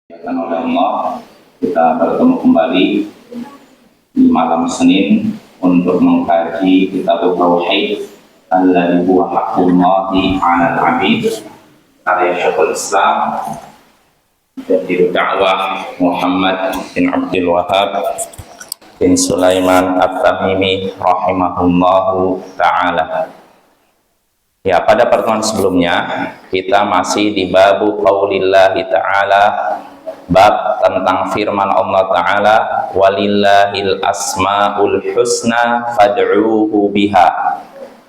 Oleh Allah, kita bertemu kembali di malam Senin untuk mengkaji kitab Tauhid alladzi huwa haqqullahi 'alal 'abid karya Syekhul Islam Jadid Da'wah Muhammad bin Abdul Wahhab bin Sulaiman At-Tamimi rahimahullahu ta'ala. Ya, pada pertemuan sebelumnya kita masih di babu qaulillahi ta'ala, bab tentang firman Allah Ta'ala, walillahil asma'ul husna fad'uhu biha.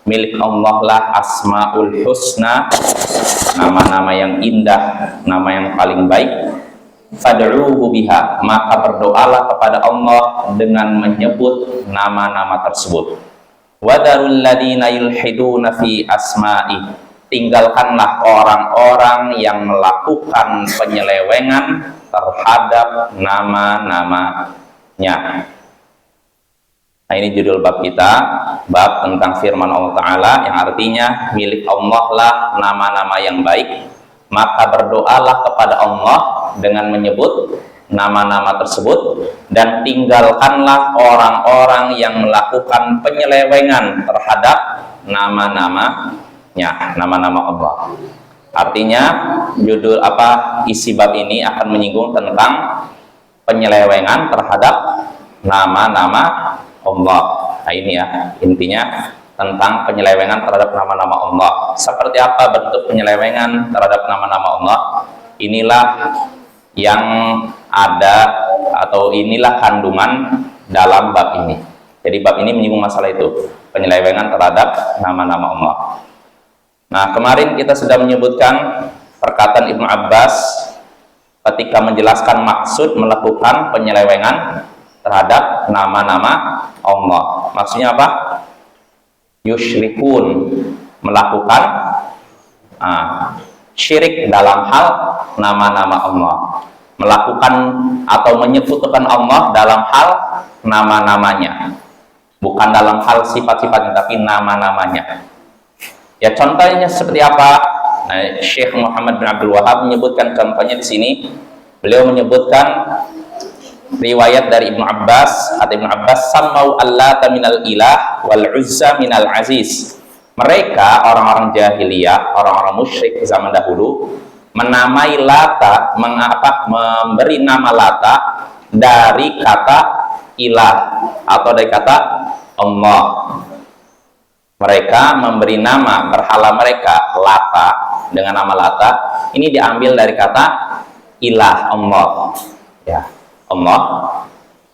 Milik Allah lah asma'ul husna, nama-nama yang indah, nama yang paling baik. Fad'uhu biha, maka berdoalah kepada Allah dengan menyebut nama-nama tersebut. Wadarul ladina yulhiduna fi asma'i, tinggalkanlah orang-orang yang melakukan penyelewengan terhadap nama-namanya. Nah, ini judul bab kita, bab tentang firman Allah Ta'ala yang artinya milik Allah lah nama-nama yang baik, maka berdoalah kepada Allah dengan menyebut nama-nama tersebut, dan tinggalkanlah orang-orang yang melakukan penyelewengan terhadap nama-namanya, nama-nama Allah. Artinya judul isi bab ini akan menyinggung tentang penyelewengan terhadap nama-nama Allah. Nah, ini ya intinya tentang penyelewengan terhadap nama-nama Allah. Seperti apa bentuk penyelewengan terhadap nama-nama Allah? Inilah yang ada atau inilah kandungan dalam bab ini. Jadi bab ini menyinggung masalah itu, penyelewengan terhadap nama-nama Allah. Nah, kemarin kita sudah menyebutkan perkataan Ibnu Abbas ketika menjelaskan maksud melakukan penyelewengan terhadap nama-nama Allah. Maksudnya apa? Yusyrikun, melakukan syirik dalam hal nama-nama Allah, melakukan atau menyekutukan Allah dalam hal nama-namanya, bukan dalam hal sifat-sifatnya, tapi nama-namanya. Ya, contohnya seperti apa? Nah, Syekh Muhammad bin Abdul Wahhab menyebutkan contohnya di sini. Beliau menyebutkan riwayat dari Ibnu Abbas, atau Ibnu Abbas, sammau allata minal ilah wal uzza minal aziz. Mereka orang-orang jahiliyah, orang-orang musyrik zaman dahulu, menamai Lata, memberi nama Lata dari kata ilah atau dari kata Allah. Mereka memberi nama berhala mereka Lata dengan nama Lata. Ini diambil dari kata ilah, Allah. Ya, Allah,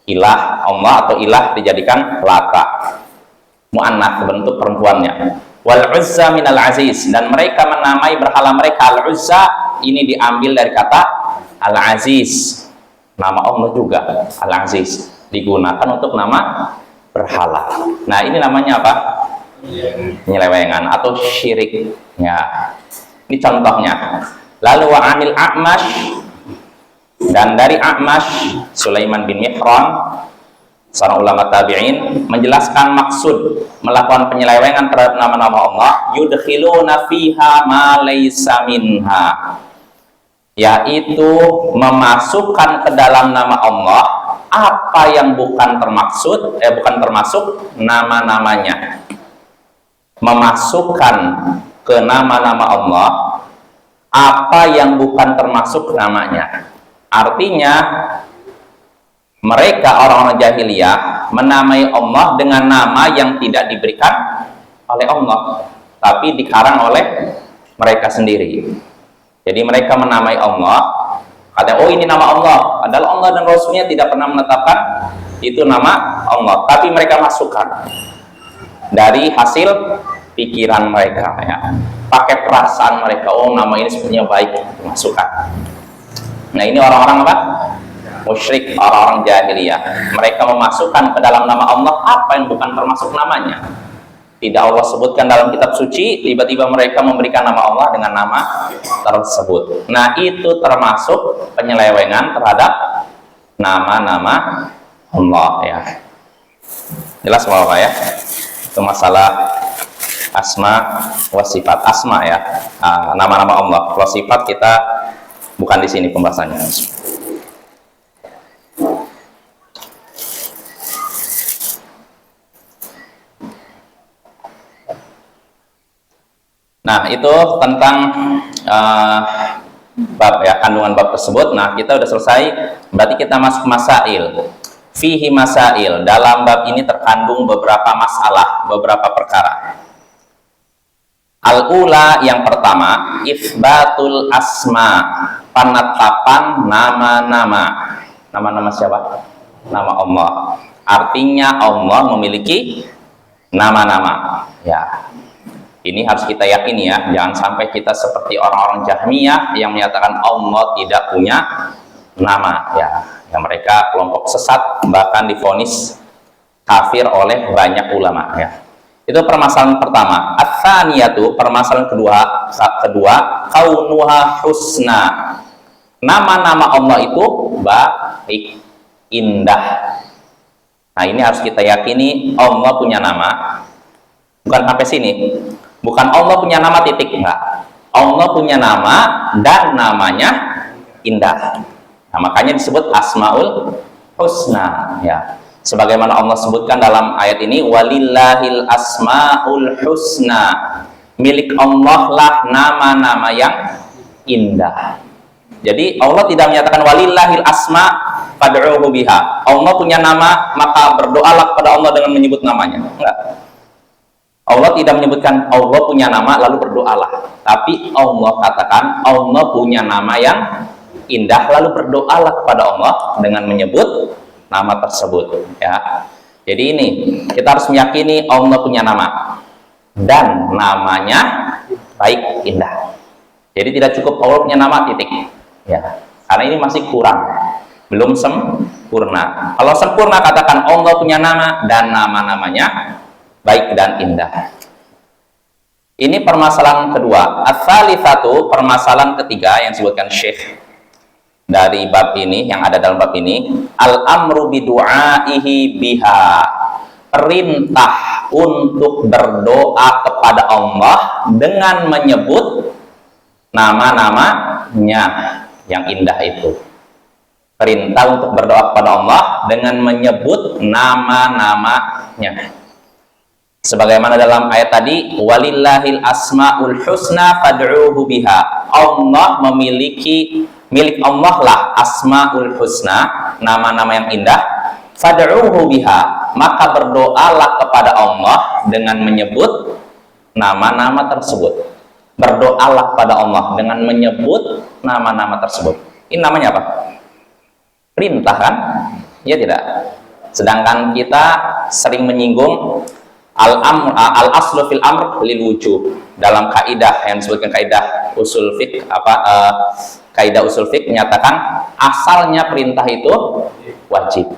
ilah, Allah atau ilah dijadikan Lata, mu'annath, bentuk perempuannya. Wal uzza minal aziz, dan mereka menamai berhala mereka Al-Uzza, ini diambil dari kata Al-Aziz, nama Allah juga Al-Aziz, digunakan untuk nama berhala. Nah, ini namanya apa? Penyelewengan atau syirik. Ya, ini contohnya. Lalu wa anil A'mash, dan dari A'mash Sulaiman bin Mihran, seorang ulama tabi'in, menjelaskan maksud melakukan penyelewengan terhadap nama-nama Allah, yudkhiluna fiha ma laysa minha, yaitu memasukkan ke dalam nama Allah apa yang bukan termasuk nama-namanya. Memasukkan ke nama-nama Allah apa yang bukan termasuk namanya. Artinya mereka orang-orang jahiliyah menamai Allah dengan nama yang tidak diberikan oleh Allah, tapi dikarang oleh mereka sendiri. Jadi mereka menamai Allah, katanya, oh ini nama Allah, padahal Allah dan Rasulnya tidak pernah menetapkan itu nama Allah, tapi mereka masukkan dari hasil pikiran mereka, ya, pakai perasaan mereka, oh nama ini sebenarnya baik, masukkan. Nah, ini orang-orang apa? Musyrik, orang-orang jahiliyah. Mereka memasukkan ke dalam nama Allah apa yang bukan termasuk namanya. Tidak Allah sebutkan dalam kitab suci, tiba-tiba mereka memberikan nama Allah dengan nama tersebut. Nah, itu termasuk penyelewengan terhadap nama-nama Allah, ya. Jelas Bapak ya? Itu masalah asma wa sifat. Asma ya, nama-nama Allah. Kalau sifat kita bukan di sini pembahasannya. Nah, itu tentang bab ya, kandungan bab tersebut. Nah, kita udah selesai, berarti kita masuk masail. Fihi masail, dalam bab ini terkandung beberapa masalah, beberapa perkara. Al-ula, yang pertama, isbatul asma, penetapan nama-nama. Nama-nama siapa? Nama Allah. Artinya Allah memiliki nama-nama. Ya, ini harus kita yakini ya. Jangan sampai kita seperti orang-orang Jahmiyah yang menyatakan Allah tidak punya nama. Ya, yang mereka kelompok sesat, bahkan divonis kafir oleh banyak ulama. Ya. Itu permasalahan pertama. Ats-tsaniyatu, permasalahan kedua, kaunuha husna. Nama-nama Allah itu baik, indah. Nah, ini harus kita yakini Allah punya nama. Bukan sampai sini. Bukan Allah punya nama titik, enggak. Allah punya nama dan namanya indah. Nah, makanya disebut Asmaul Husna, ya. Sebagaimana Allah sebutkan dalam ayat ini, walillahil asmaul husna, milik Allah lah nama-nama yang indah. Jadi Allah tidak menyatakan walillahil asma fad'uhu biha. Allah punya nama, maka berdoalah kepada Allah dengan menyebut namanya. Enggak. Allah tidak menyebutkan Allah punya nama lalu berdoalah. Tapi Allah katakan Allah punya nama yang indah lalu berdoalah kepada Allah dengan menyebut nama tersebut, ya. Jadi ini kita harus meyakini Allah punya nama dan namanya baik, indah. Jadi tidak cukup Allah punya nama titik, ya. Karena ini masih kurang, belum sempurna. Kalau sempurna katakan Allah punya nama dan nama-namanya baik dan indah. Ini permasalahan kedua. Ats-tsalitsatu, permasalahan ketiga yang disebutkan Syekh dari bab ini, yang ada dalam bab ini, al-amru bidu'aihi biha, perintah untuk berdoa kepada Allah dengan menyebut nama-namanya yang indah itu. Perintah untuk berdoa kepada Allah dengan menyebut nama-namanya. Sebagaimana dalam ayat tadi, walillahil asmaul husna fad'uhu biha. Allah memiliki, milik Allah lah asmaul husna, nama-nama yang indah. Fad'uhu biha, maka berdoalah kepada Allah dengan menyebut nama-nama tersebut. Berdoalah kepada Allah dengan menyebut nama-nama tersebut. Ini namanya apa? Perintah kan? Ya tidak. Sedangkan kita sering menyinggung al-aslu fil amr lil wujub. Dalam kaidah yang disebutkan kaidah usul fiqh, kaidah usul fiqh menyatakan asalnya perintah itu wajib.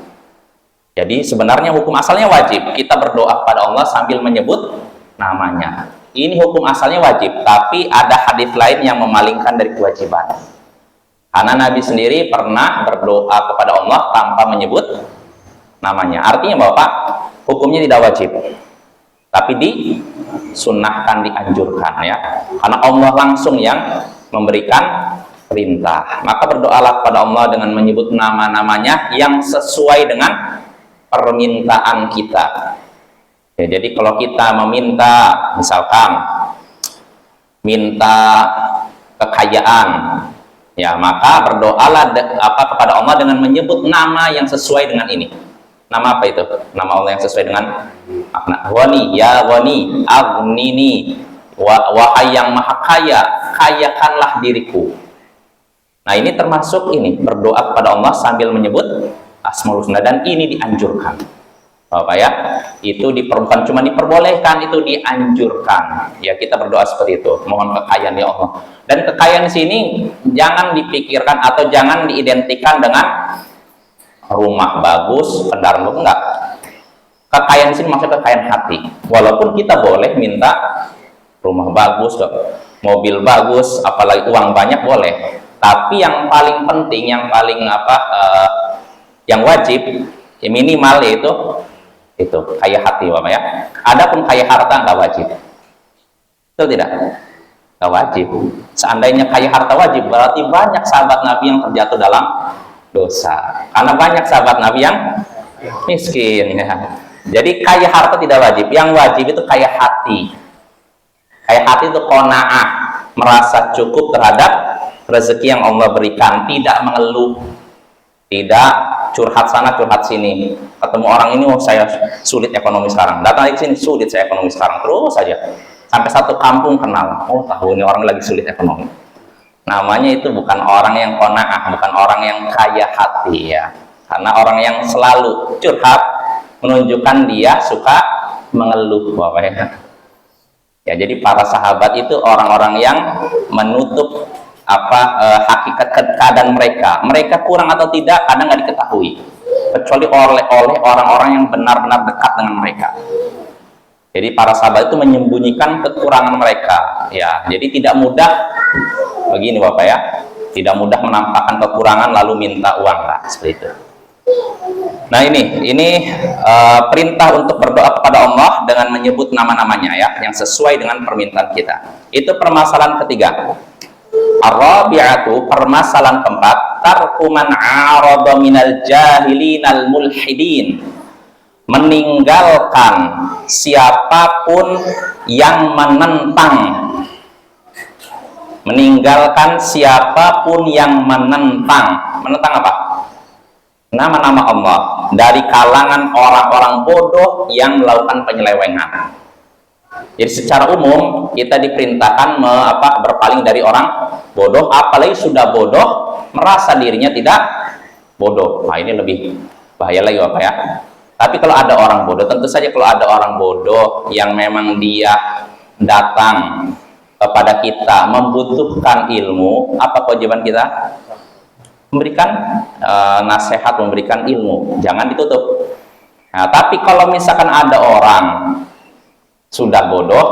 Jadi sebenarnya hukum asalnya wajib. Kita berdoa kepada Allah sambil menyebut namanya. Ini hukum asalnya wajib, tapi ada hadis lain yang memalingkan dari kewajiban. Karena Nabi sendiri pernah berdoa kepada Allah tanpa menyebut namanya. Artinya Bapak, hukumnya tidak wajib, tapi disunnahkan, dianjurkan, ya. Karena Allah langsung yang memberikan perintah. Maka berdoalah kepada Allah dengan menyebut nama-namanya yang sesuai dengan permintaan kita. Ya, jadi kalau kita meminta, misalkan minta kekayaan, ya, maka berdoalah kepada Allah dengan menyebut nama yang sesuai dengan ini. Nama apa itu? Nama Allah yang sesuai dengan makna. Wani, ya wani, aghnini, wahai yang maha kaya, kayakanlah diriku. Nah, ini termasuk ini, berdoa kepada Allah sambil menyebut Asmaul Husna, dan ini dianjurkan. Bapak ya, itu bukan cuma diperbolehkan, itu dianjurkan. Ya, kita berdoa seperti itu, mohon kekayaan ya Allah. Dan kekayaan di sini jangan dipikirkan atau jangan diidentikan dengan rumah bagus, kendaraan bagus, enggak. Kekayaan di sini maksudnya kekayaan hati. Walaupun kita boleh minta rumah bagus, mobil bagus, apalagi uang banyak boleh. Tapi yang paling penting, yang paling yang wajib, ya minimal yaitu itu kaya hati, Bapak ya. Adapun kaya harta nggak wajib. Itu tidak? Nggak wajib. Seandainya kaya harta wajib, berarti banyak sahabat Nabi yang terjatuh dalam dosa. Karena banyak sahabat Nabi yang miskin, ya. Jadi kaya harta tidak wajib. Yang wajib itu kaya hati. Kayak hati itu qanaah, merasa cukup terhadap rezeki yang Allah berikan, tidak mengeluh, tidak curhat sana curhat sini. Ketemu orang ini, oh saya sulit ekonomi sekarang, datang ke sini sulit saya ekonomi sekarang, terus saja sampai satu kampung kenal, oh tahu ini orang lagi sulit ekonomi. Namanya itu bukan orang yang qanaah, bukan orang yang kaya hati ya. Karena orang yang selalu curhat menunjukkan dia suka mengeluh, Bapak ya. Ya, jadi para sahabat itu orang-orang yang menutup hakikat keadaan mereka. Mereka kurang atau tidak kadang nggak diketahui, kecuali oleh orang-orang yang benar-benar dekat dengan mereka. Jadi para sahabat itu menyembunyikan kekurangan mereka. Ya, jadi tidak mudah begini Bapak ya, tidak mudah menampakkan kekurangan lalu minta uang lah seperti itu. Nah ini perintah untuk berdoa kepada Allah dengan menyebut nama-namanya ya, yang sesuai dengan permintaan kita. Itu permasalahan ketiga. Ar-rabi'atu, permasalahan keempat, tarku man 'arada minal jahilinal mulhidin, meninggalkan siapapun yang menentang. Meninggalkan siapapun yang menentang. Menentang apa? Nama-nama Allah dari kalangan orang-orang bodoh yang melakukan penyelewengan. Jadi secara umum kita diperintahkan berpaling dari orang bodoh, apalagi sudah bodoh merasa dirinya tidak bodoh. Nah ini lebih bahaya lagi Bapak ya. Tapi kalau ada orang bodoh, tentu saja kalau ada orang bodoh yang memang dia datang kepada kita membutuhkan ilmu, apa kewajiban kita? Memberikan nasihat, memberikan ilmu, jangan ditutup. Nah, tapi kalau misalkan ada orang sudah bodoh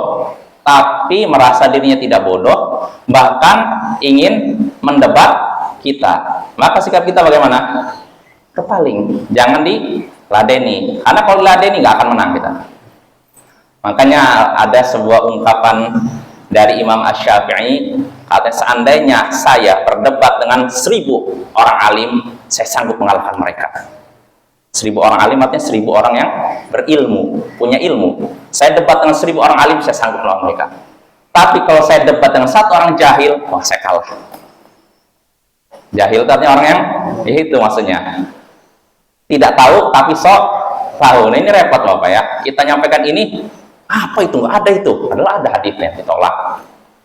tapi merasa dirinya tidak bodoh, bahkan ingin mendebat kita, maka sikap kita bagaimana? Kepaling, jangan diladeni, karena kalau diladeni nggak akan menang kita. Makanya ada sebuah ungkapan dari Imam Asy-Syafi'i, katanya seandainya saya berdebat dengan 1000 orang alim, saya sanggup mengalahkan mereka. 1000 orang alim artinya 1000 orang yang berilmu, punya ilmu. Saya debat dengan 1000 orang alim, saya sanggup melawan mereka. Tapi kalau saya debat dengan satu orang jahil, wah saya kalah. Jahil artinya orang yang itu maksudnya tidak tahu tapi sok tahu. Nah ini repot Bapak ya. Kita nyampaikan ini, apa itu? Nggak ada itu. Padahal ada hadisnya, ditolak.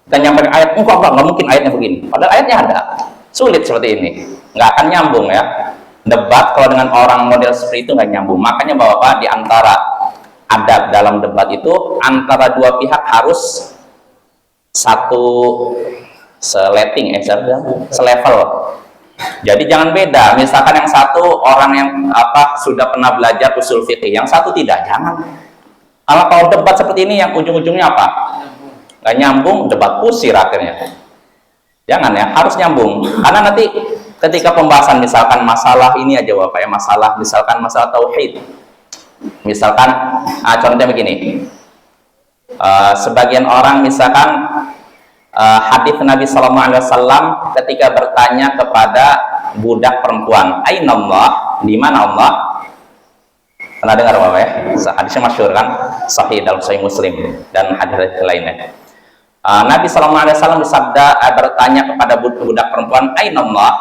Kita nyampaikan ayat, enggak mungkin ayatnya begini. Padahal ayatnya ada. Sulit seperti ini. Nggak akan nyambung ya. Debat kalau dengan orang model seperti itu nggak nyambung. Makanya Bapak, di antara adab dalam debat itu, antara dua pihak harus satu selevel. Jadi jangan beda. Misalkan yang satu orang yang sudah pernah belajar usul fikih, yang satu tidak, jangan. Kalau debat seperti ini yang ujung-ujungnya apa? Nggak nyambung, debat kusir akhirnya. Jangan ya, harus nyambung. Karena nanti ketika pembahasan misalkan masalah ini aja Bapak ya, misalkan masalah tauhid. Misalkan contohnya begini. Sebagian orang misalkan hadis Nabi SAW ketika bertanya kepada budak perempuan, Aina Allah, di mana Allah? Pernah dengar Bapak ya? Hadisnya masyhur kan, sahih dalam Sahih Muslim dan hadis lainnya. Nabi SAW bersabda, bertanya kepada budak perempuan, Aina Allah?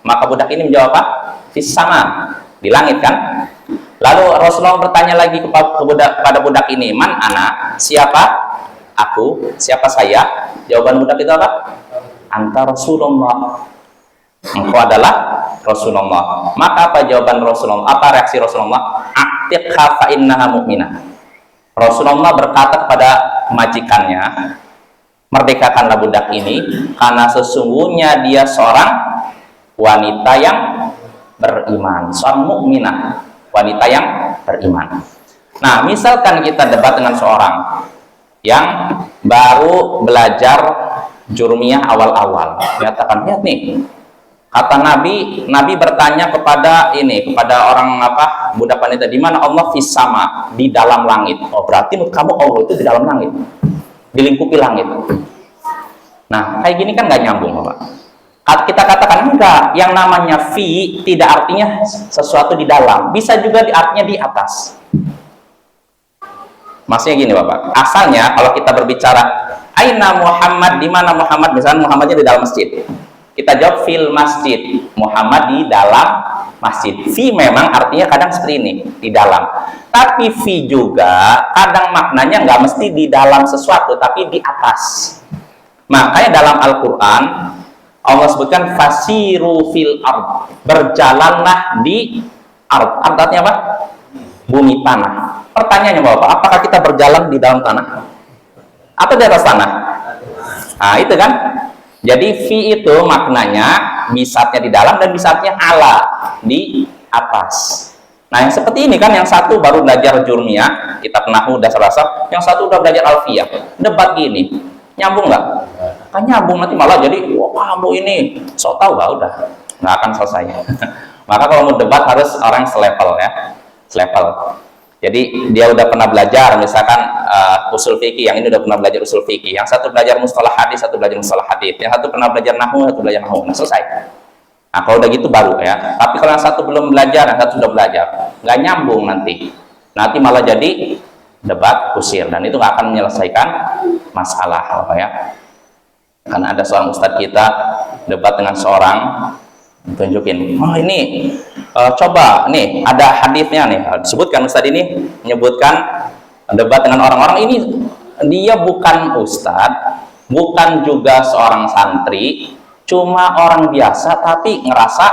Maka budak ini menjawab apa? Fis sama, di langit kan? Lalu Rasulullah bertanya lagi kepada budak ini, man ana? Siapa? Aku. Siapa saya? Jawaban budak itu apa? Anta Rasulullah. Engkau adalah Rasulullah. Maka apa jawaban Rasulullah? Apa reaksi Rasulullah? Atiqha fa innaha mu'minah. Rasulullah berkata kepada majikannya, merdekakanlah budak ini karena sesungguhnya dia seorang wanita yang beriman, seorang mukminah, wanita yang beriman. Nah, misalkan kita debat dengan seorang yang baru belajar jurumiyah awal-awal, nyatakan, lihat nih, kata Nabi bertanya kepada orang budak wanita, di mana Allah? Fis sama, di dalam langit. Oh, berarti menurut kamu Allah itu di dalam langit, dilingkupi langit. Nah, kayak gini kan nggak nyambung Bapak. Kita katakan enggak, yang namanya fi tidak artinya sesuatu di dalam, bisa juga artinya di atas. Maksudnya gini Bapak, asalnya kalau kita berbicara Aina Muhammad, di mana Muhammad? Misalnya Muhammadnya di dalam masjid. Kita jawab fil masjid. Muhammad di dalam masjid. Fi memang artinya kadang seperti ini, di dalam. Tapi fi juga kadang maknanya nggak mesti di dalam sesuatu, tapi di atas. Makanya dalam Al-Quran Allah sebutkan fasiru fil ard, berjalanlah di ard. Ard artinya apa? Bumi, tanah. Pertanyaannya Bapak, apakah kita berjalan di dalam tanah atau di atas tanah? Nah itu kan. Jadi fi itu maknanya bisatnya di dalam dan bisatnya ala, di atas. Nah yang seperti ini kan, yang satu baru belajar jurmiyah, kitab nahwu dasar asal, yang satu udah belajar alfiyah, debat gini, nyambung nggak? Kan nyambung, nanti malah jadi wah kamu ini sok tahu, udah nggak akan selesai. Maka kalau mau debat harus orang selevel ya, selevel. Jadi dia udah pernah belajar misalkan usul fikih, yang ini udah pernah belajar usul fikih, yang satu belajar mustalah hadis, satu belajar mustalah hadis, yang satu pernah belajar nahwu, satu belajar nahwu. Nah selesai. Nah kalau udah gitu baru ya. Tapi kalau yang satu belum belajar, yang satu sudah belajar, nggak nyambung nanti malah jadi debat kusir, dan itu nggak akan menyelesaikan masalah apa ya. Karena ada seorang ustadz kita debat dengan seorang, tunjukin, oh ini coba nih ada hadisnya nih, disebutkan ustadz ini menyebutkan debat dengan orang-orang ini, dia bukan ustadz, bukan juga seorang santri, cuma orang biasa tapi ngerasa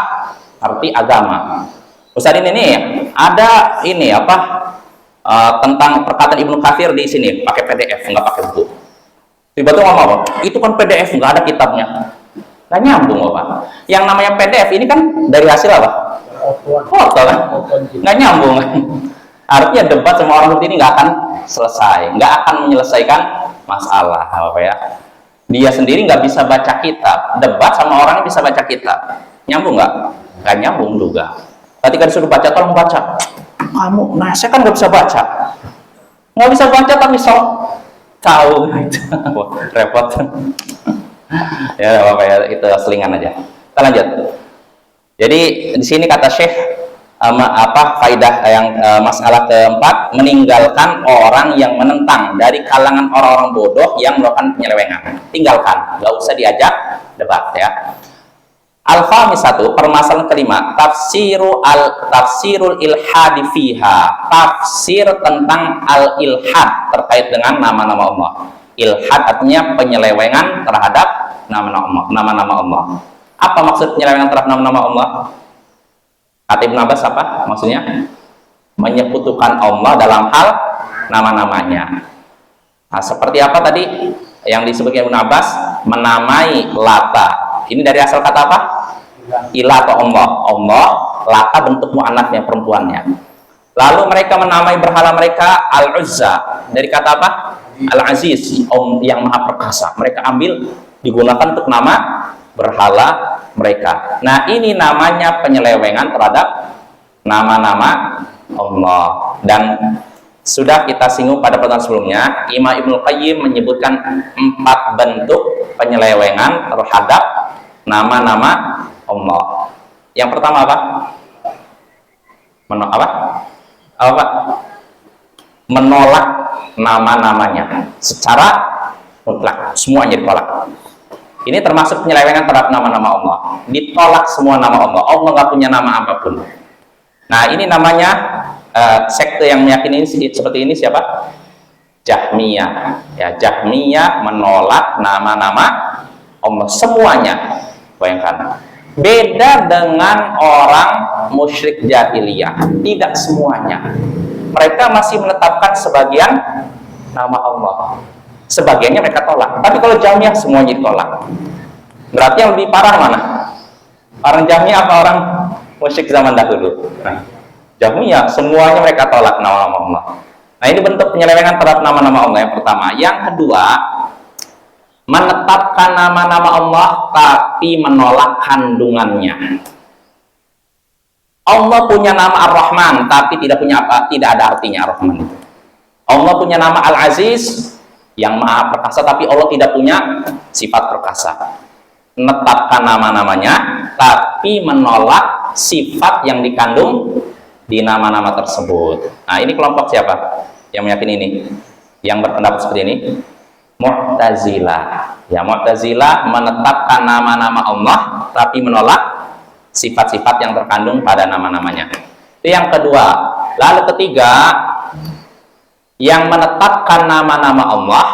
arti agama. Ustadz ini nih ada ini apa tentang perkataan Ibnu Katsir di sini pakai PDF, nggak pakai buku. Tiba-tiba ngomong apa? Itu kan PDF, nggak ada kitabnya. Nggak nyambung Bapak. Yang namanya PDF ini kan dari hasil apa? Foto kan? Nggak nyambung. Artinya debat sama orang seperti ini nggak akan selesai, nggak akan menyelesaikan masalah apa ya. Dia sendiri nggak bisa baca kitab, debat sama orang yang bisa baca kitab, nyambung nggak? Nggak nyambung juga. Ketika disuruh baca, tolong baca. Kamu, nah saya kan nggak bisa baca, nggak bisa baca tapi sok tahu itu repot. Ya apa ya, itu selingan aja. Kita lanjut. Jadi di sini kata Syekh faidah yang masalah keempat, meninggalkan orang yang menentang dari kalangan orang-orang bodoh yang melakukan penyelewengan. Tinggalkan, nggak usah diajak debat ya. Al-khamisatu, permasalahan kelima, tafsirul ilhad fiha, tafsir tentang al-ilhad terkait dengan nama-nama Allah. Ilhad artinya penyelewengan terhadap nama-nama Allah. Apa maksud penyelewengan terhadap nama-nama Allah? Kata Ibnu Abbas apa maksudnya? Menyekutukan Allah dalam hal nama-namanya. Nah, seperti apa tadi yang disebutkan Ibnu Abbas? Menamai Lata. Ini dari asal kata apa? Ilah atau Allah. Allah, Lata bentuk muannatnya, perempuannya. Lalu mereka menamai berhala mereka Al-Uzza. Dari kata apa? Al-Aziz, yang maha perkasa. Mereka ambil, digunakan untuk nama berhala mereka. Nah ini namanya penyelewengan terhadap nama-nama Allah. Dan sudah kita singgung pada pertemuan sebelumnya, Imam Ibnu Qayyim menyebutkan 4 bentuk penyelewengan terhadap nama-nama Allah. Yang pertama apa? Menolak nama-namanya secara mutlak, semuanya ditolak. Ini termasuk penyelewengan terhadap nama-nama Allah. Ditolak semua nama Allah. Allah nggak punya nama apapun. Nah ini namanya sekte yang meyakini seperti ini siapa? Jahmiyah. Ya, Jahmiyah menolak nama-nama Allah semuanya. Bayangkan. Beda dengan orang musyrik jahiliyah. Tidak semuanya. Mereka masih menetapkan sebagian nama Allah. Sebagiannya mereka tolak. Tapi kalau Jahmiyah semuanya ditolak. Berarti yang lebih parah mana? Orang Jahmiyah apa orang musyrik zaman dahulu? Nah, Jahmiyah semuanya mereka tolak nama-nama Allah. Nah ini bentuk penyelewengan terhadap nama-nama Allah yang pertama. Yang kedua, menetapkan nama-nama Allah tapi menolak kandungannya. Allah punya nama Ar-Rahman tapi tidak punya apa? Tidak ada artinya Ar-Rahman itu. Allah punya nama Al-Aziz yang maha perkasa tapi Allah tidak punya sifat perkasa. Menetapkan nama-namanya tapi menolak sifat yang dikandung di nama-nama tersebut. Nah ini kelompok siapa yang meyakini ini? Yang berpendapat seperti ini? Mu'tazilah. Ya, Mu'tazilah menetapkan nama-nama Allah tapi menolak sifat-sifat yang terkandung pada nama-namanya. Itu yang kedua. Lalu ketiga, yang menetapkan nama-nama Allah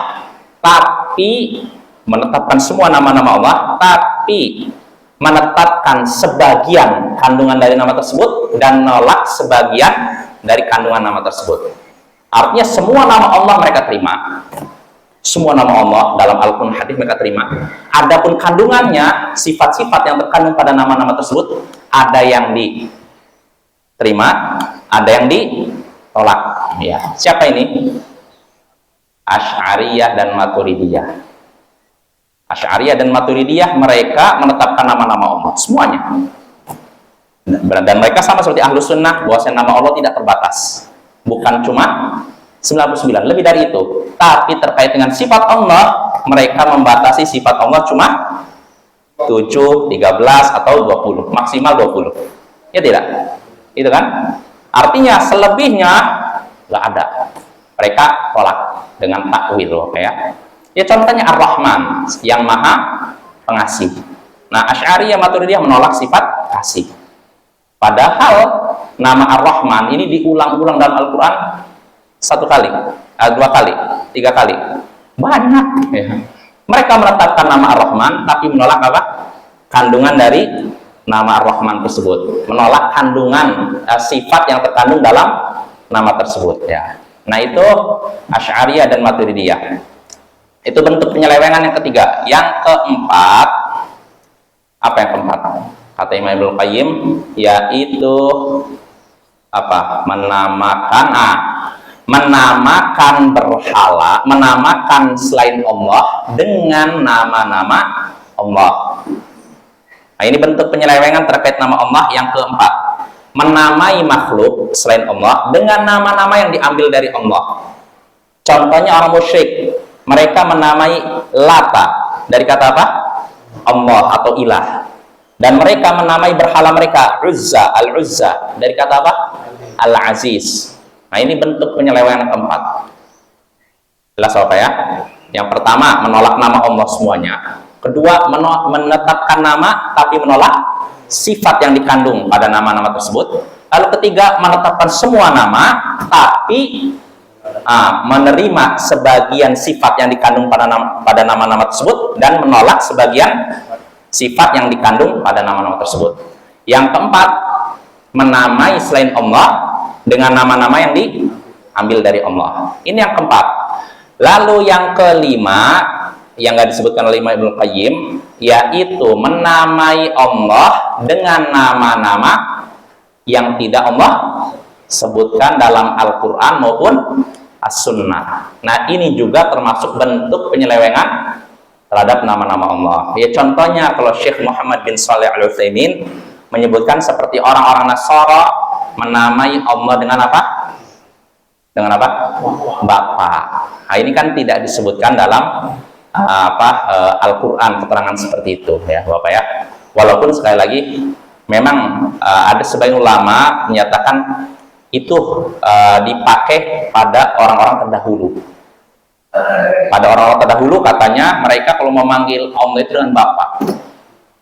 tapi menetapkan semua nama-nama Allah tapi menetapkan sebagian kandungan dari nama tersebut dan menolak sebagian dari kandungan nama tersebut. Artinya semua nama Allah mereka terima, semua nama Allah dalam Al-Quran hadis mereka terima. Adapun kandungannya, sifat-sifat yang terkandung pada nama-nama tersebut, ada yang diterima, ada yang ditolak. Ya, siapa ini? Asy'ariyah dan Maturidiyah. Asy'ariyah dan Maturidiyah mereka menetapkan nama-nama Allah semuanya. Dan mereka sama seperti Ahlus Sunnah bahwasanya nama Allah tidak terbatas. Bukan cuma 99, lebih dari itu. Tapi terkait dengan sifat Allah, mereka membatasi sifat Allah cuma 7, 13 atau 20, maksimal 20. Ya tidak? Itu kan? Artinya selebihnya nggak ada. Mereka tolak dengan takwil, ya. Ya contohnya Ar-Rahman yang Maha Pengasih. Nah, Asy'ariyah Maturidiyah menolak sifat kasih. Padahal nama Ar-Rahman ini diulang-ulang dalam Al-Quran 1 kali, 2 kali, 3 kali. Banyak. Ya. Mereka menetapkan nama Ar-Rahman tapi menolak apa? Kandungan dari nama Ar-Rahman tersebut. Menolak kandungan sifat yang terkandung dalam nama tersebut. Ya. Nah, itu Asy'ariyah dan Maturidiyah. Itu bentuk penyelewengan yang ketiga. Yang keempat, apa yang keempat? Kata Imam Ibnu Qayyim, yaitu apa? Menamakan berhala, menamakan selain Allah dengan nama-nama Allah. Nah, ini bentuk penyelewengan terkait nama Allah yang keempat. Menamai makhluk selain Allah dengan nama-nama yang diambil dari Allah. Contohnya orang musyrik, mereka menamai Lata dari kata apa? Allah atau ilah. Dan mereka menamai berhala mereka Uzza, Al-Uzza dari kata apa? Al-Aziz. Nah, ini bentuk penyelewengan keempat. Jelas apa ya? Yang pertama, menolak nama Allah semuanya. Kedua, menetapkan nama tapi menolak sifat yang dikandung pada nama-nama tersebut. Lalu ketiga, menetapkan semua nama tapi menerima sebagian sifat yang dikandung pada nama-nama tersebut dan menolak sebagian sifat yang dikandung pada nama-nama tersebut. Yang keempat, menamai selain Allah dengan nama-nama yang diambil dari Allah. Ini yang keempat. Lalu yang kelima, yang nggak disebutkan oleh Imam Ibnu Qayyim, yaitu menamai Allah dengan nama-nama yang tidak Allah sebutkan dalam Al-Quran maupun As-Sunnah. Nah, ini juga termasuk bentuk penyelewengan terhadap nama-nama Allah. Ya, contohnya kalau Syekh Muhammad bin Shalih Al-Utsaimin menyebutkan seperti orang-orang Nasara menamai Allah dengan apa? Dengan apa? Bapa. Nah, ini kan tidak disebutkan dalam Al-Quran keterangan seperti itu, ya, Bapak ya. Walaupun sekali lagi memang ada sebagian ulama menyatakan itu dipakai pada orang-orang terdahulu. Pada orang-orang terdahulu katanya mereka kalau memanggil Allah itu dengan Bapa.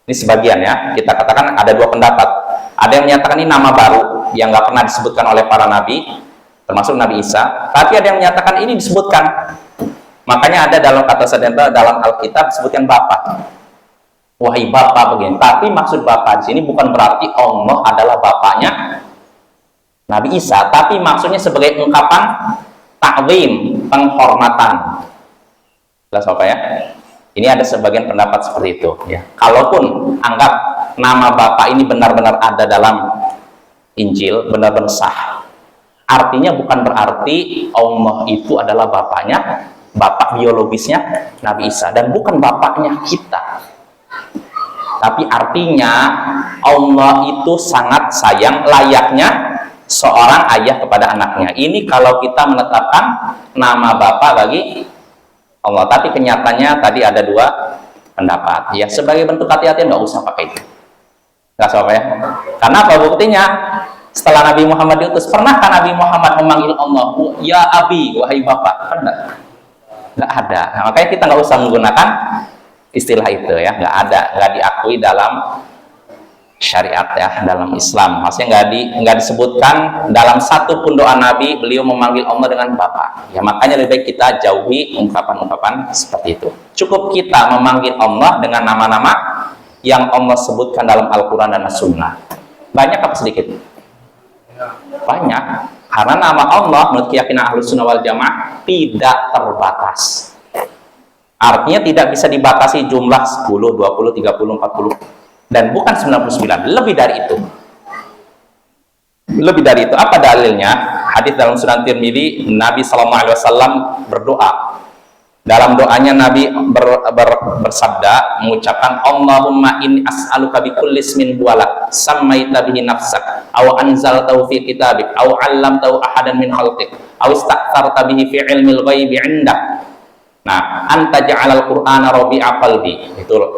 Ini sebagian ya. Kita katakan ada dua pendapat. Ada yang menyatakan ini nama baru yang nggak pernah disebutkan oleh para nabi, termasuk Nabi Isa. Tapi ada yang menyatakan ini disebutkan. Makanya ada dalam kata sedenta dalam Alkitab disebutkan Bapa. Wahai Bapa begini. Tapi maksud Bapa di sini bukan berarti Allah adalah bapaknya Nabi Isa, tapi maksudnya sebagai ungkapan ta'zim, penghormatan. Jelas apa ya? Ini ada sebagian pendapat seperti itu, ya. Kalaupun anggap nama Bapa ini benar-benar ada dalam Injil, benar-benar sah. Artinya bukan berarti Allah itu adalah bapaknya, bapak biologisnya Nabi Isa, dan bukan bapaknya kita. Tapi artinya Allah itu sangat sayang, layaknya seorang ayah kepada anaknya. Ini kalau kita menetapkan nama Bapa bagi Allah. Tapi kenyataannya tadi ada dua pendapat. Ya, sebagai bentuk hati-hatian nggak usah pakai itu. Nggak usah apa ya? Karena apa buktinya? Setelah Nabi Muhammad diutus, pernahkah Nabi Muhammad memanggil Allah, ya Abi, wahai Bapak? Pernah? Nggak ada. Nah, makanya kita nggak usah menggunakan istilah itu ya, nggak diakui dalam syariat ya, dalam Islam. Maksudnya nggak disebutkan dalam satu pun doa Nabi beliau memanggil Allah dengan Bapa. Ya makanya lebih baik kita jauhi ungkapan-ungkapan seperti itu. Cukup kita memanggil Allah dengan nama-nama yang Allah sebutkan dalam Al-Quran dan As-Sunnah. Banyak apa sedikit? Banyak. Karena nama Allah menurut keyakinan Ahlus Sunnah wal Jamaah tidak terbatas. Artinya tidak bisa dibatasi jumlah 10, 20, 30, 40. Dan bukan 99, lebih dari itu. Lebih dari itu. Apa dalilnya? Hadis dalam Sunan Tirmidzi, Nabi SAW berdoa. Dalam doanya Nabi bersabda, mengucapkan, Allahumma inni as'aluka bikulli ismin huwalak sammaita bihi nafsak aw anzaltahu fi kitabik aw 'allamtahu ahadan min khalqik aw ista'tharta bihi fi ilmil ghaibi 'indak. Nah, anta ja'alal qur'ana rabi'a qalbi. Itu loh.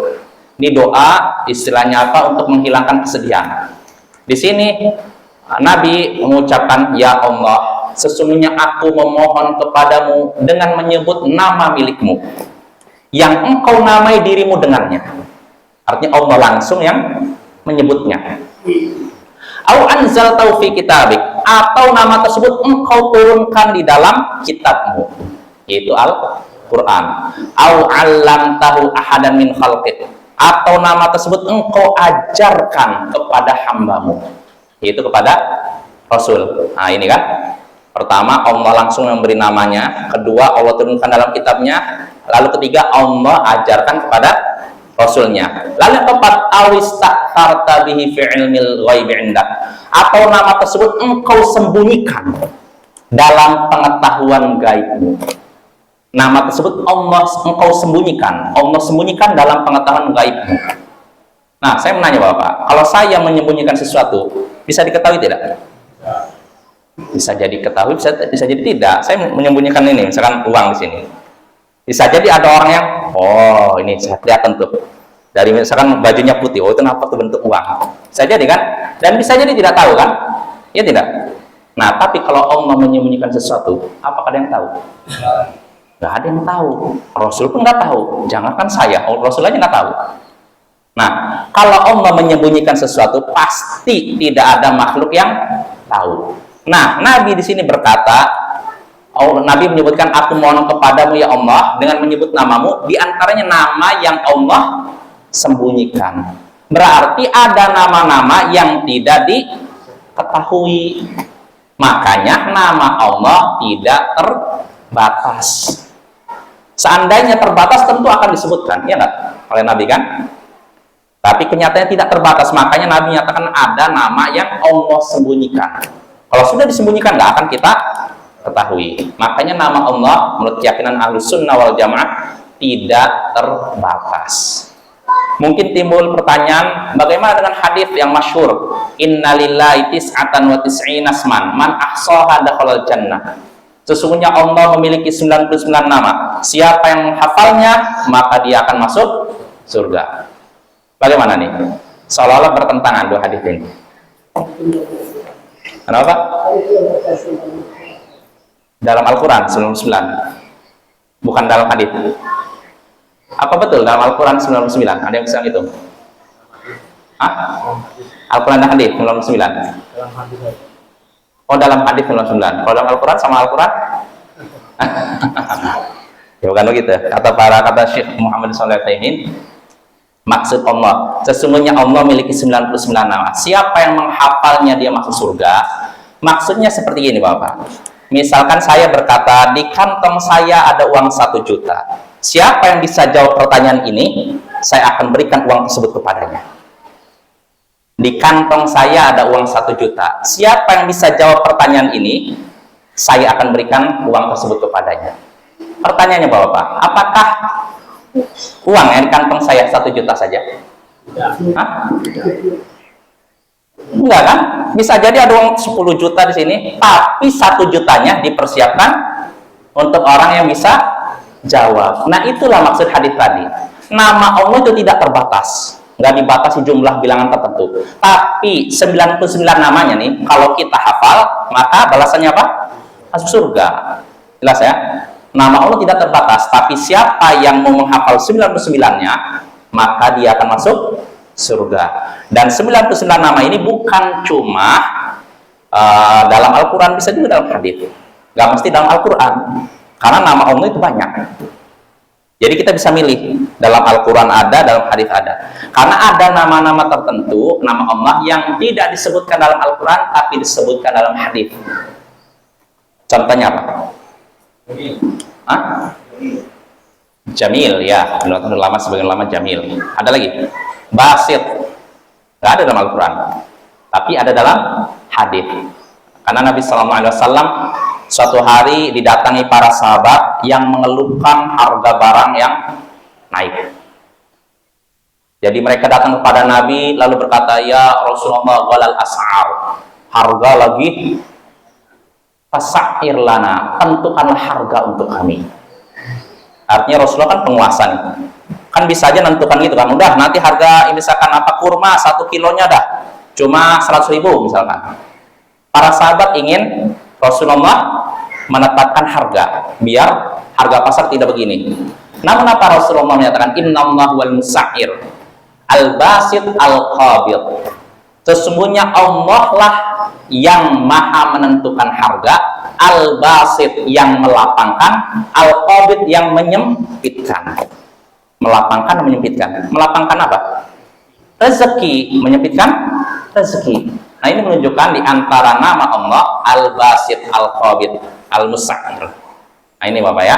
Ini doa istilahnya apa? Untuk menghilangkan kesedihan. Di sini Nabi mengucapkan, ya Allah, sesungguhnya aku memohon kepadamu dengan menyebut nama milikmu yang engkau namai dirimu dengannya. Artinya Allah langsung yang menyebutnya. Au anzaltahu fi kitabik, atau nama tersebut engkau turunkan di dalam kitabmu, yaitu Al-Quran. Au 'allamtahu ahadan min khalqik, atau nama tersebut engkau ajarkan kepada hambamu, yaitu kepada Rasul. Nah ini kan, pertama Allah langsung memberi namanya, kedua Allah turunkan dalam kitabnya, lalu ketiga Allah ajarkan kepada Rasulnya, lalu yang keempat awista'tarta bihi fi ilmil ghaibi 'indak, atau nama tersebut engkau sembunyikan dalam pengetahuan gaibmu. Nama tersebut engkau sembunyikan, Allah sembunyikan dalam pengetahuan gaibmu. Nah, saya menanya Bapak, kalau saya menyembunyikan sesuatu, bisa diketahui tidak? Bisa jadi ketahui, bisa jadi tidak. Saya menyembunyikan ini, misalkan uang di sini. Bisa jadi ada orang yang, oh ini saya kelihatan tuh, dari misalkan bajunya putih, oh itu kenapa tuh bentuk uang? Bisa jadi kan? Dan bisa jadi tidak tahu kan? Ya tidak. Nah, tapi kalau Allah menyembunyikan sesuatu, apakah ada yang tahu? Nggak ada yang tahu. Rasul pun nggak tahu. Jangankan saya, Rasul aja nggak tahu. Nah, kalau Allah menyembunyikan sesuatu, pasti tidak ada makhluk yang tahu. Nah, Nabi di sini berkata, Nabi menyebutkan, aku mohon kepadamu ya Allah dengan menyebut namamu, di antaranya nama yang Allah sembunyikan. Berarti ada nama-nama yang tidak diketahui. Makanya nama Allah tidak terbatas. Seandainya terbatas tentu akan disebutkan, ya nggak? Oleh Nabi kan? Tapi kenyataannya tidak terbatas, makanya Nabi menyatakan ada nama yang Allah sembunyikan. Kalau sudah disembunyikan nggak akan kita ketahui. Makanya nama Allah menurut keyakinan Ahlus Sunnah wal Jamaah tidak terbatas. Mungkin timbul pertanyaan, bagaimana dengan hadis yang masyhur, innalillahi tis'atan wa tis'ina asman man ahsaha dakhalal jannah. Sesungguhnya Allah memiliki 99 nama. Siapa yang menghafalnya, maka dia akan masuk surga. Bagaimana nih? Seolah-olah bertentangan dua hadis ini. Kenapa? Dalam Al-Quran 99. Bukan dalam hadis. Apa betul dalam Al-Quran 99? Ada yang bisa gitu? Hah? Al-Quran dan hadis 99. Oh, dalam hadis 99. Kalau dalam Al-Quran sama Al-Quran? Ya bukan begitu. Kata Syekh Muhammad Shalih Al-Utsaimin, maksud Allah, sesungguhnya Allah memiliki 99 nama. Siapa yang menghafalnya dia masuk surga. Maksudnya seperti ini Bapak. Misalkan saya berkata, di kantong saya ada uang 1 juta. Siapa yang bisa jawab pertanyaan ini, saya akan berikan uang tersebut kepadanya. Di kantong saya ada uang 1 juta. Siapa yang bisa jawab pertanyaan ini, saya akan berikan uang tersebut kepadanya. Pertanyaannya Bapak, apakah uang yang di kantong saya 1 juta saja? Hah? Enggak kan? Bisa jadi ada uang 10 juta di sini, tapi 1 jutanya dipersiapkan untuk orang yang bisa jawab. Nah, itulah maksud hadis tadi. Nama Allah itu tidak terbatas, nggak dibatasi jumlah bilangan tertentu. Tapi 99 namanya nih, kalau kita hafal, maka balasannya apa? Masuk surga. Jelas ya? Nama Allah tidak terbatas, tapi siapa yang mau menghafal 99-nya, maka dia akan masuk surga. Dan 99 nama ini bukan cuma dalam Al-Quran, bisa juga dalam hadis. Gak mesti dalam Al-Quran, karena nama Allah itu banyak. Jadi kita bisa milih, dalam Al-Quran ada, dalam hadis ada. Karena ada nama-nama tertentu, nama Allah yang tidak disebutkan dalam Al-Quran, tapi disebutkan dalam hadis. Contohnya apa? Hah? Jamil, ya. Lama sebagian lama Jamil. Ada lagi? Basit. Nggak ada dalam Al-Quran, tapi ada dalam hadis. Karena Nabi SAW suatu hari didatangi para sahabat yang mengeluhkan harga barang yang naik. Jadi mereka datang kepada Nabi lalu berkata, ya Rasulullah, ghalal as'ar, harga lagi, fasa'ir lana, tentukanlah harga untuk kami. Artinya Rasulullah kan penguasa nih, kan bisa aja nentukan gitu kan, udah nanti harga misalkan apa kurma 1 kilonya dah cuma 100.000 misalkan. Para sahabat ingin Rasulullah menetapkan harga biar harga pasar tidak begini. Namun apa Rasulullah menyatakan, innallahu wal musa'ir al-basit al-qabid, sesungguhnya Allah lah yang maha menentukan harga, al-basit yang melapangkan, al-qabid yang menyempitkan. Melapangkan dan menyempitkan. Melapangkan apa? Rezeki. Menyempitkan rezeki. Nah, ini menunjukkan di antara nama Allah al-basit, al-qabid, al-musa'ir. Nah, ini Bapak ya.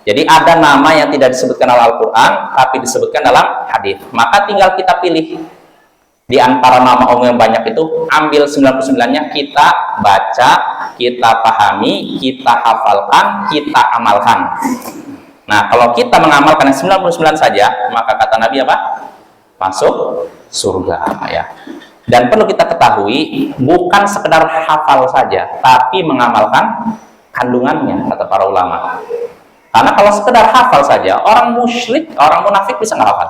Jadi ada nama yang tidak disebutkan dalam Al-Quran, tapi disebutkan dalam hadis. Maka tinggal kita pilih. Di antara nama Allah yang banyak itu, ambil 99-nya, kita baca, kita pahami, kita hafalkan, kita amalkan. Nah, kalau kita mengamalkan yang 99 saja, maka kata Nabi apa? Masuk surga ya. Dan perlu kita ketahui, bukan sekedar hafal saja, tapi mengamalkan kandungannya, kata para ulama. Karena kalau sekedar hafal saja, orang musyrik, orang munafik bisa nggak hafal?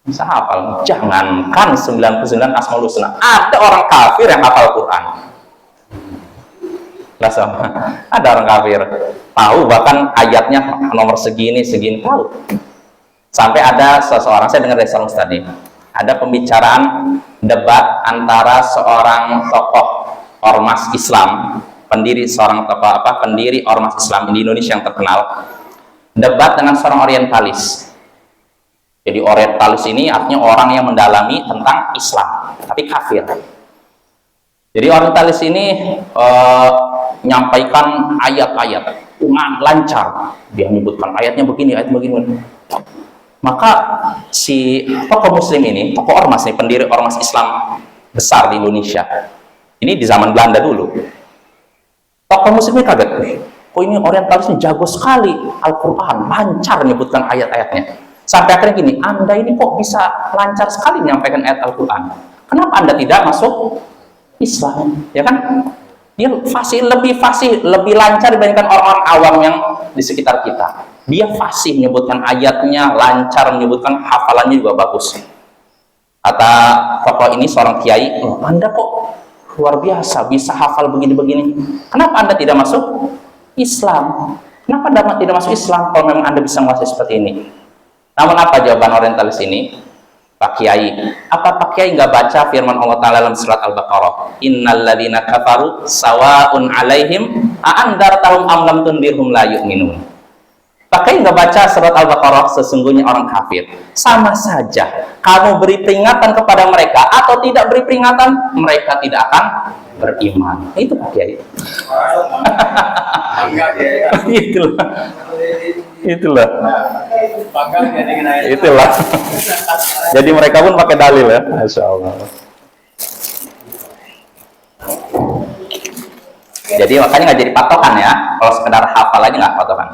Bisa hafal. Jangankan 99 Asmaul Husna, ada orang kafir yang hafal Quran. Lah sama. Ada orang kafir tahu bahkan ayatnya nomor segini tahu. Sampai ada seseorang, saya dengar dari seorang ustaz nih, ada pembicaraan debat antara seorang tokoh ormas Islam, pendiri ormas Islam di Indonesia yang terkenal, debat dengan seorang orientalis. Jadi orientalis ini artinya orang yang mendalami tentang Islam tapi kafir. Jadi orientalis ini menyampaikan ayat-ayat dengan lancar, dia menyebutkan ayatnya begini, ayat begini. Maka si tokoh muslim ini, tokoh ormas nih, pendiri ormas Islam besar di Indonesia, ini di zaman Belanda dulu, tokoh muslimnya kaget, kok ini orientalisnya jago sekali Al-Quran, lancar menyebutkan ayat-ayatnya. Sampai akhirnya gini, Anda ini kok bisa lancar sekali menyampaikan ayat Al-Quran, kenapa Anda tidak masuk Islam? Ya kan, dia lebih fasih, lebih lancar dibandingkan orang-orang awam yang di sekitar kita. Dia fasih menyebutkan ayatnya, lancar menyebutkan, hafalannya juga bagus. Kata tokoh ini, seorang kiai, Anda kok luar biasa bisa hafal begini-begini, kenapa Anda tidak masuk Islam? Kenapa Anda tidak masuk Islam kalau memang Anda bisa menguasai seperti ini? Namun apa jawaban orientalis ini? Pak Kiai, apa Pak Kiai nggak baca firman Allah Ta'ala dalam surat Al-Baqarah, innal ladzina kafaru sawa'un alaihim a'andartahum am lam tundirhum la yu'minun. Pak Kiai nggak baca surat Al-Baqarah, sesungguhnya orang kafir sama saja, kamu beri peringatan kepada mereka atau tidak beri peringatan, mereka tidak akan beriman. Itu Pak Kiai. Itulah. Jadi mereka pun pakai dalil ya, Masya Allah. Jadi makanya nggak jadi patokan ya, kalau sekedar hafal aja nggak patokan.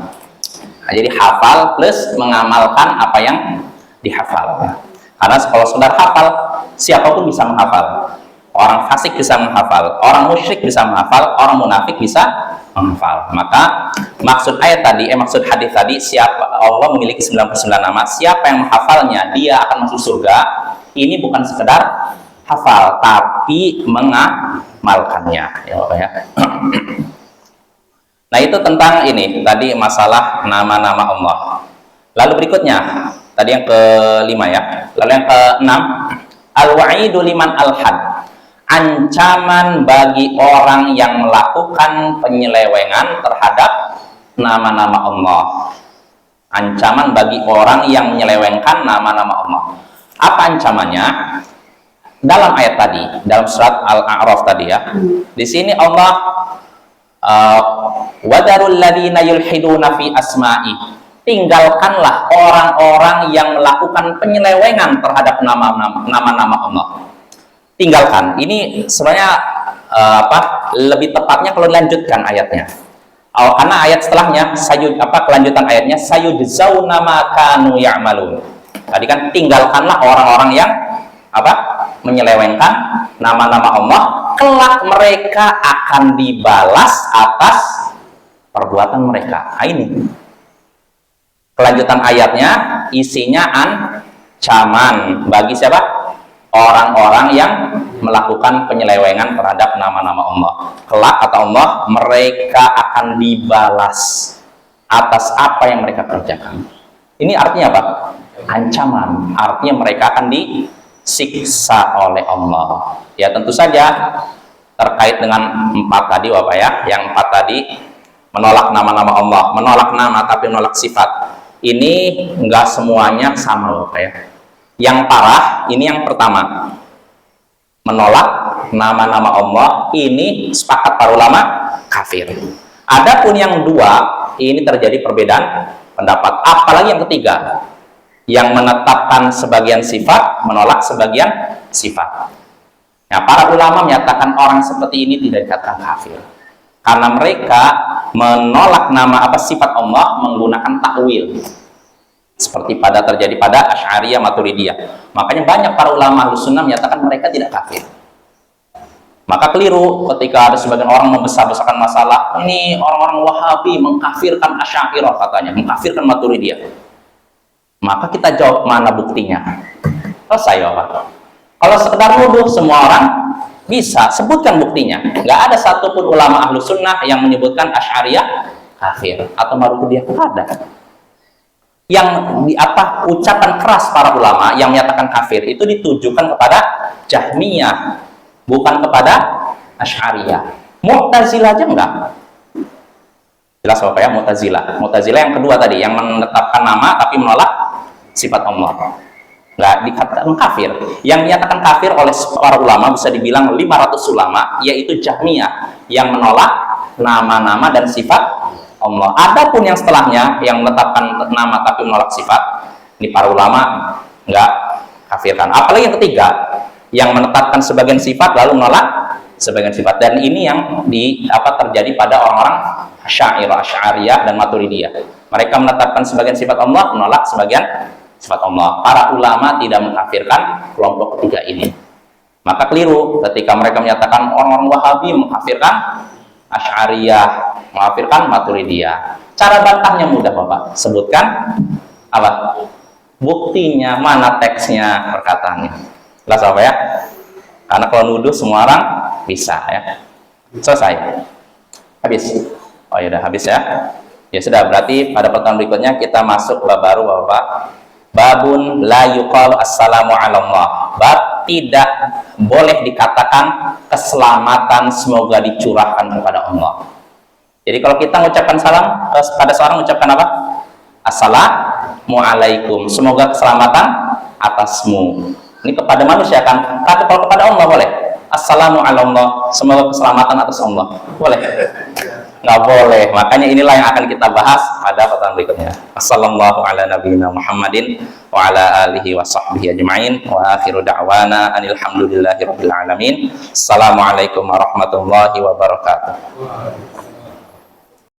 Nah, jadi hafal plus mengamalkan apa yang dihafal. Karena kalau sekedar hafal, siapapun bisa menghafal. Orang fasik bisa menghafal, orang musyrik bisa menghafal, orang munafik bisa menghafal. Maka maksud ayat tadi, maksud hadis tadi, siapa Allah memiliki 99 nama, siapa yang menghafalnya dia akan masuk surga. Ini bukan sekedar hafal, tapi mengamalkannya, ya Bapak ya. Nah, itu tentang ini tadi masalah nama-nama Allah. Lalu berikutnya, tadi yang kelima ya. Lalu yang keenam, al-wa'idu liman al-had. Ancaman bagi orang yang melakukan penyelewengan terhadap nama-nama Allah. Ancaman bagi orang yang menyelewengkan nama-nama Allah. Apa ancamannya? Dalam ayat tadi, dalam surat Al-A'raf tadi ya. Di sini Allah wadarul ladina yulhiduna fi asma'i, tinggalkanlah orang-orang yang melakukan penyelewengan terhadap nama-nama Allah. Tinggalkan. Ini sebenarnya lebih tepatnya kalau dilanjutkan ayatnya. Karena ayat setelahnya kelanjutan ayatnya sayujzauna ma kanu ya'malun. Tadi kan tinggalkanlah orang-orang yang menyelewengkan nama-nama Allah, kelak mereka akan dibalas atas perbuatan mereka. Nah, ini kelanjutan ayatnya, isinya ancaman bagi siapa? Orang-orang yang melakukan penyelewengan terhadap nama-nama Allah. Kelak kata Allah, mereka akan dibalas atas apa yang mereka kerjakan. Ini artinya apa? Ancaman. Artinya mereka akan disiksa oleh Allah. Ya, tentu saja terkait dengan 4 tadi Bapak ya. Yang 4 tadi menolak nama-nama Allah, menolak nama tapi menolak sifat. Ini enggak semuanya sama Bapak ya. Yang parah ini yang pertama, menolak nama-nama Allah, ini sepakat para ulama kafir. Adapun yang 2, ini terjadi perbedaan pendapat. Apalagi yang ketiga, yang menetapkan sebagian sifat, menolak sebagian sifat. Nah, para ulama menyatakan orang seperti ini tidak dikatakan kafir, karena mereka menolak sifat Allah menggunakan takwil, seperti terjadi pada Asy'ariyah Maturidiyah. Makanya banyak para ulama Ahlussunnah menyatakan mereka tidak kafir. Maka keliru ketika ada sebagian orang membesar-besarkan masalah ini, orang-orang Wahabi mengkafirkan Asy'ariyah katanya, mengkafirkan Maturidiyah. Maka kita jawab, mana buktinya? Selesai Bapak. Kalau sekedar nuduh semua orang bisa, sebutkan buktinya. Nggak ada satupun ulama Ahlussunnah yang menyebutkan Asy'ariyah kafir atau Maturidiyah, ada. Yang ucapan keras para ulama yang menyatakan kafir itu ditujukan kepada Jahmiyah, bukan kepada Asy'ariyah. Mu'tazilah aja enggak. Jelas Bapak ya, Mu'tazilah yang kedua tadi, yang menetapkan nama tapi menolak sifat Allah, nggak dikatakan kafir. Yang menyatakan kafir oleh para ulama bisa dibilang 500 ulama, yaitu Jahmiyah yang menolak nama-nama dan sifat Allah. Adapun yang setelahnya yang menetapkan nama tapi menolak sifat, ini para ulama nggak kafirkan. Apalagi yang ketiga, yang menetapkan sebagian sifat lalu menolak sebagian sifat. Dan ini yang terjadi pada orang-orang Asy'ariyah dan Maturidiyah. Mereka menetapkan sebagian sifat Allah, menolak sebagian sifat Allah. Para ulama tidak mengkafirkan kelompok ketiga ini. Maka keliru ketika mereka menyatakan orang-orang Wahabi mengkafirkan Asy'ariyah, mengkafirkan Maturidiyah. Cara bantahnya mudah Bapak. Sebutkan buktinya, mana teksnya, perkataannya. Jelas Bapak ya? Karena kalau nuduh semua orang bisa ya. Selesai. Habis. Oh ya udah habis ya. Ya sudah, berarti pada pertemuan berikutnya kita masuk bab baru Bapak. Babun la yuqalu assalamu ala Allah. Bab tidak boleh dikatakan keselamatan semoga dicurahkan kepada Allah. Jadi kalau kita mengucapkan salam pada seorang, mengucapkan apa? Assalamualaikum, semoga keselamatan atasmu. Ini kepada manusia kan? Tapi kalau kepada Allah boleh. Assalamualaikum, semoga keselamatan atas Allah. Boleh? Nggak boleh. Makanya inilah yang akan kita bahas pada pertemuan berikutnya. Wassallallahu ala nabiyina Muhammadin wa ala alihi wa sahbihi ajma'in wa akhiru da'wana anilhamdulillahi rabbil alamin. Assalamualaikum warahmatullahi wabarakatuh.